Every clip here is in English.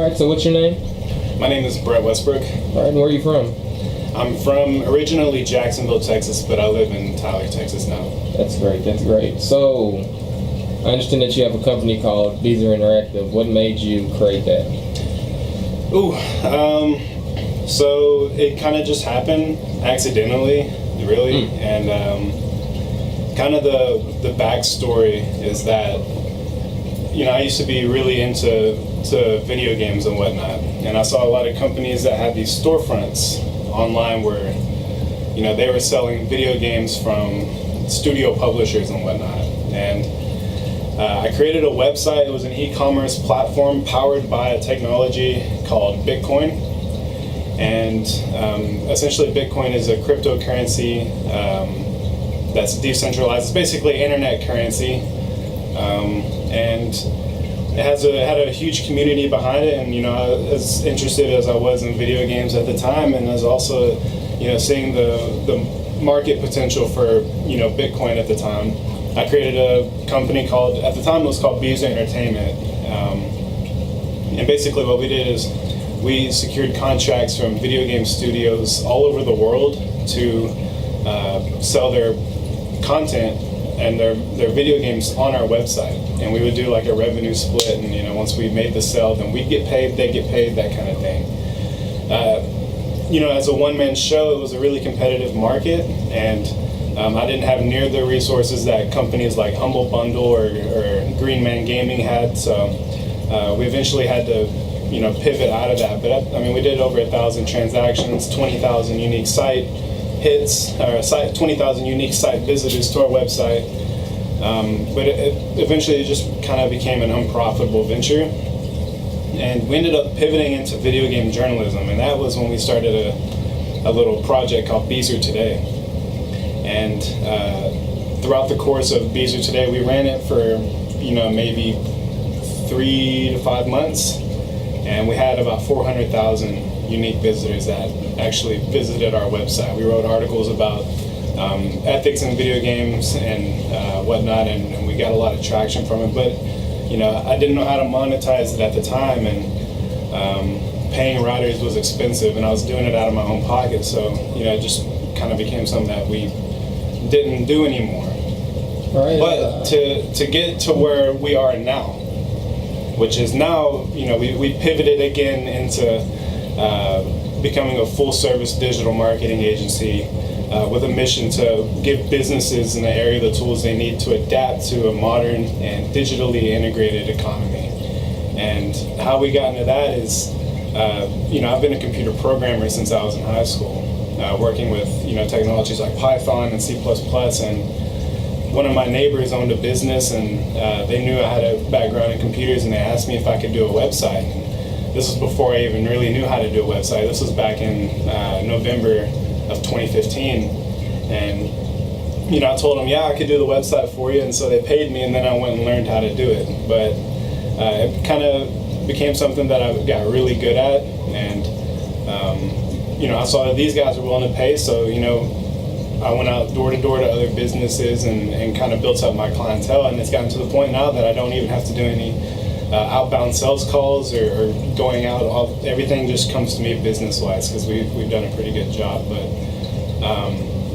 All right, so what's your name? My name is Brett Westbrook. All right, and where are you from? I'm from originally Jacksonville, Texas, but I live in Tyler, Texas now. That's great, that's great. So, I understand that you have a company called Beezer Interactive. What made you create that? So it kind of just happened accidentally, really, and kind of the backstory is that, I used to be really into video games and whatnot, and I saw a lot of companies that had these storefronts online where, they were selling video games from studio publishers and whatnot, and I created a website. It was an e-commerce platform powered by a technology called Bitcoin, and essentially Bitcoin is a cryptocurrency that's decentralized. It's basically internet currency, and it had a huge community behind it. And as interested as I was in video games at the time, and as also seeing the market potential for Bitcoin at the time, I created a company called, at the time it was called Beezer Entertainment, and basically what we did is we secured contracts from video game studios all over the world to sell their content and their video games on our website, and we would do like a revenue split, and once we made the sale, then we'd get paid, they'd get paid, that kind of thing. As a one-man show, it was a really competitive market, and I didn't have near the resources that companies like Humble Bundle or Green Man Gaming had, so we eventually had to pivot out of that. But we did over 1,000 transactions, 20,000 unique site hits, or 20,000 unique site visitors to our website. But it eventually just kind of became an unprofitable venture, and we ended up pivoting into video game journalism, and that was when we started a little project called Beezer Today. And throughout the course of Beezer Today, we ran it for maybe 3 to 5 months, and we had about 400,000 unique visitors that actually visited our website. We wrote articles about ethics in video games and whatnot, and we got a lot of traction from it. But I didn't know how to monetize it at the time, and paying writers was expensive, and I was doing it out of my own pocket. So it just kind of became something that we didn't do anymore. All right. But to get to where we are now, which is now, we pivoted again into becoming a full-service digital marketing agency with a mission to give businesses in the area the tools they need to adapt to a modern and digitally integrated economy. And how we got into that is, I've been a computer programmer since I was in high school, working with technologies like Python and C++, and one of my neighbors owned a business, and they knew I had a background in computers, and they asked me if I could do a website. And this was before I even really knew how to do a website. This was back in November of 2015, and I told them, yeah, I could do the website for you, and so they paid me, and then I went and learned how to do it. But it kind of became something that I got really good at, and I saw that these guys were willing to pay, so I went out door to door to other businesses and kind of built up my clientele, and it's gotten to the point now that I don't even have to do any outbound sales calls or going out. Everything just comes to me business-wise, because we've done a pretty good job. But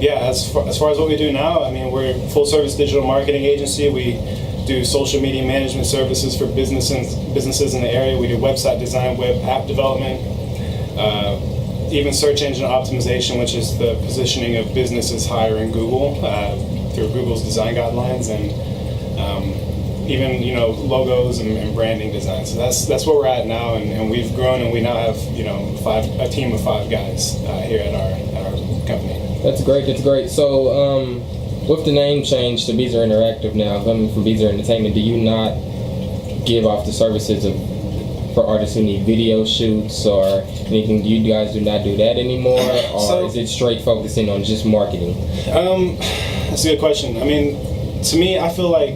as far as what we do now, we're a full-service digital marketing agency. We do social media management services for businesses in the area. We do website design, web app development, even search engine optimization, which is the positioning of businesses higher in Google through Google's design guidelines, and even logos and branding design. So that's where we're at now, and we've grown, and we now have a team of 5 guys here at our company. That's great. That's great. So with the name change to Beezer Interactive now, coming from Beezer Entertainment, do you not give off the services for artists who need video shoots or anything? Do you guys do not do that anymore, or is it straight focusing on just marketing? That's a good question. To me, I feel like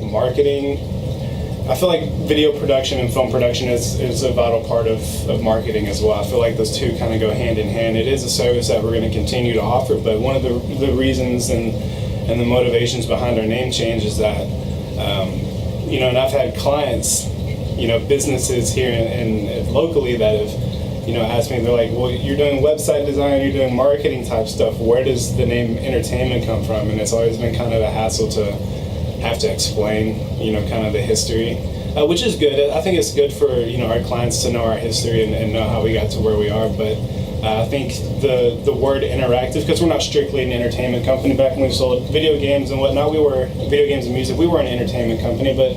video production and film production is a vital part of marketing as well. I feel like those two kind of go hand in hand. It is a service that we're going to continue to offer, but one of the reasons and the motivations behind our name change is that, and I've had clients businesses here in locally that have asked me. They're like, well, you're doing website design, you're doing marketing type stuff. Where does the name entertainment come from? And it's always been kind of a hassle to have to explain, kind of the history, which is good. I think it's good for our clients to know our history and know how we got to where we are. But I think the word interactive, because we're not strictly an entertainment company. Back when we sold video games and whatnot, we were video games and music. We were an entertainment company, but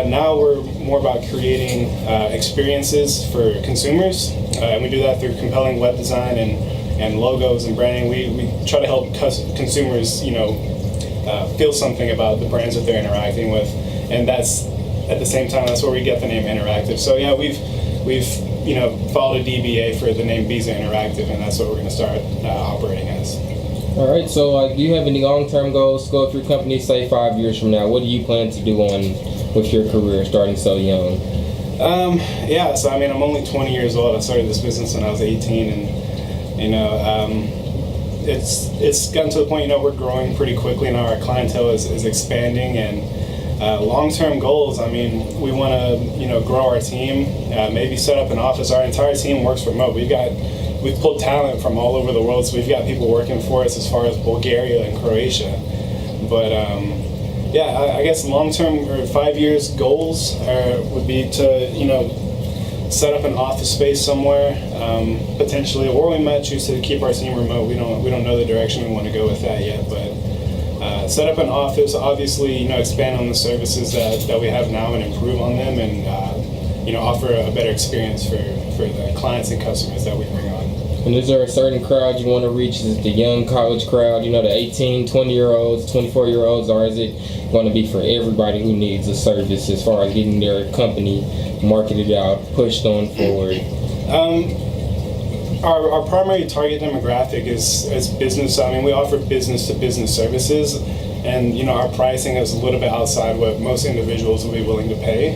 now we're more about creating experiences for consumers, and we do that through compelling web design and logos and branding. We try to help consumers, feel something about the brands that they're interacting with, and that's at the same time that's where we get the name Interactive. So yeah, we've followed a DBA for the name Visa Interactive, and that's what we're going to start operating as. All right. So, do you have any long-term goals to go through companies, say 5 years from now? What do you plan to do with your career, starting so young? Yeah. So I mean, I'm only 20 years old. I started this business when I was 18, and it's gotten to the point. We're growing pretty quickly now. Our clientele is expanding, and long-term goals. I mean, we want to grow our team. Maybe set up an office. Our entire team works remote. We've pulled talent from all over the world, so we've got people working for us as far as Bulgaria and Croatia. But yeah, I guess long-term or 5 years goals would be to set up an office space somewhere, potentially, or we might choose to keep our team remote. We don't know the direction we want to go with that yet, but set up an office. Obviously, expand on the services that we have now and improve on them, and offer a better experience for the clients and customers that we bring on. And is there a certain crowd you want to reach? Is it the young college crowd, the 18, 20-year-olds, 24-year-olds, or is it going to be for everybody who needs a service as far as getting their company marketed out, pushed on forward? Our primary target demographic is business. I mean, we offer business-to-business services, and our pricing is a little bit outside what most individuals will be willing to pay.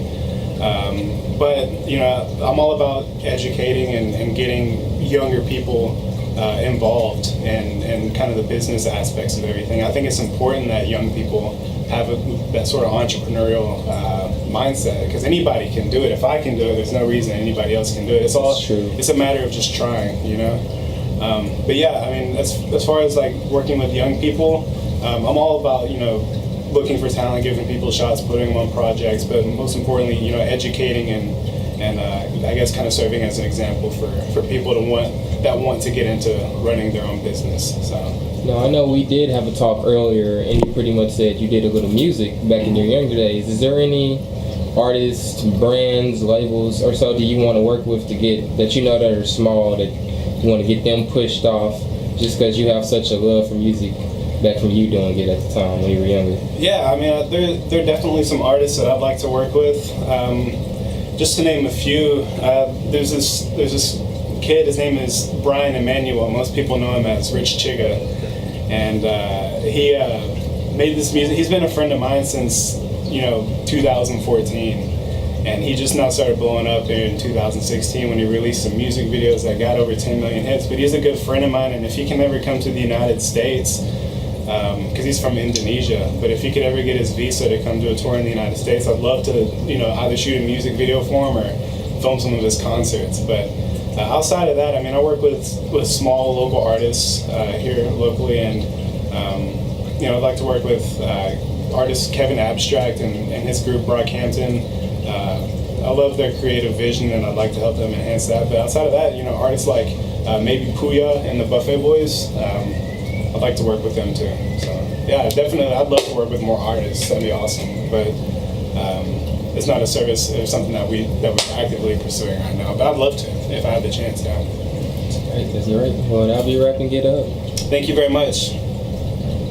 But I'm all about educating and getting younger people involved and kind of the business aspects of everything. I think it's important that young people have that sort of entrepreneurial mindset, because anybody can do it. If I can do it, there's no reason anybody else can do it. It's a matter of just trying, But yeah, I mean, as far as like working with young people, I'm all about looking for talent, giving people shots, putting them on projects, but most importantly, educating and I guess kind of serving as an example for people that want to get into running their own business. So. Now, I know we did have a talk earlier, and you pretty much said you did a little music back in your younger days. Is there any artists, brands, labels, or so do you want to work with that are small, that you want to get them pushed off just because you have such a love for music back from you doing it at the time when you were younger? Yeah, I mean, there are definitely some artists that I'd like to work with. Just to name a few, there's this kid. His name is Brian Emanuel. Most people know him as Rich Chiga, and he made this music. He's been a friend of mine since 2014, and he just now started blowing up in 2016 when he released some music videos that got over 10 million hits. But he's a good friend of mine, and if he can ever come to the United States, because he's from Indonesia, but if he could ever get his visa to come to a tour in the United States, I'd love to either shoot a music video for him or film some of his concerts. But outside of that, I mean, I work with small local artists here locally, and I'd like to work with artist Kevin Abstract and his group Brockhampton. I love their creative vision, and I'd like to help them enhance that. But outside of that, artists like maybe Puya and the Buffet Boys, I'd like to work with them too. So yeah, definitely, I'd love to work with more artists. That'd be awesome. But it's not a service or something that we're actively pursuing right now. But I'd love to if I had the chance. Yeah. That's great. Well, I'll be wrapping it up. Thank you very much.